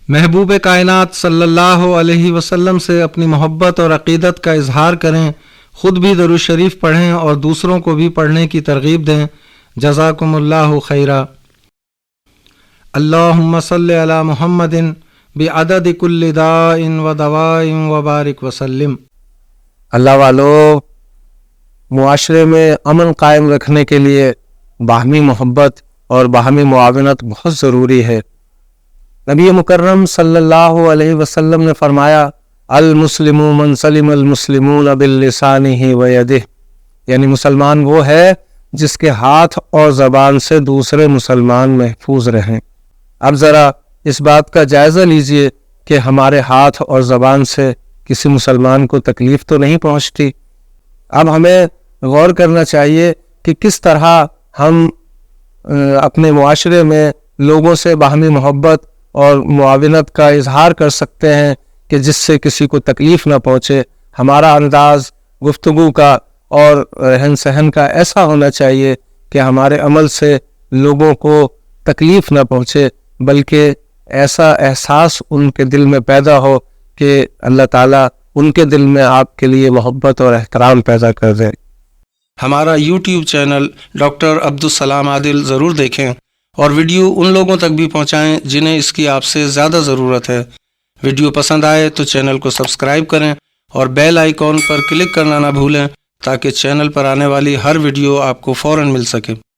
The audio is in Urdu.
محبوب کائنات صلی اللہ علیہ وسلم سے اپنی محبت اور عقیدت کا اظہار کریں، خود بھی درود شریف پڑھیں اور دوسروں کو بھی پڑھنے کی ترغیب دیں۔ جزاکم اللہ خیرا۔ اللہم صلی علی محمد بعدد کل داء و دواء وبارک وسلم۔ اللہ والو، معاشرے میں امن قائم رکھنے کے لیے باہمی محبت اور باہمی معاونت بہت ضروری ہے۔ نبی مکرم صلی اللہ علیہ وسلم نے فرمایا، المسلم من سلم المسلمون بلسانہ ویدہ، یعنی مسلمان وہ ہے جس کے ہاتھ اور زبان سے دوسرے مسلمان محفوظ رہیں۔ اب ذرا اس بات کا جائزہ لیجئے کہ ہمارے ہاتھ اور زبان سے کسی مسلمان کو تکلیف تو نہیں پہنچتی۔ اب ہمیں غور کرنا چاہیے کہ کس طرح ہم اپنے معاشرے میں لوگوں سے باہمی محبت اور معاونت کا اظہار کر سکتے ہیں کہ جس سے کسی کو تکلیف نہ پہنچے۔ ہمارا انداز گفتگو کا اور رہن سہن کا ایسا ہونا چاہیے کہ ہمارے عمل سے لوگوں کو تکلیف نہ پہنچے، بلکہ ایسا احساس ان کے دل میں پیدا ہو کہ اللہ تعالیٰ ان کے دل میں آپ کے لیے محبت اور احترام پیدا کر دے۔ ہمارا یوٹیوب چینل ڈاکٹر عبدالسلام عادل ضرور دیکھیں اور ویڈیو ان لوگوں تک بھی پہنچائیں جنہیں اس کی آپ سے زیادہ ضرورت ہے۔ ویڈیو پسند آئے تو چینل کو سبسکرائب کریں اور بیل آئیکن پر کلک کرنا نہ بھولیں تاکہ چینل پر آنے والی ہر ویڈیو آپ کو فوراً مل سکے۔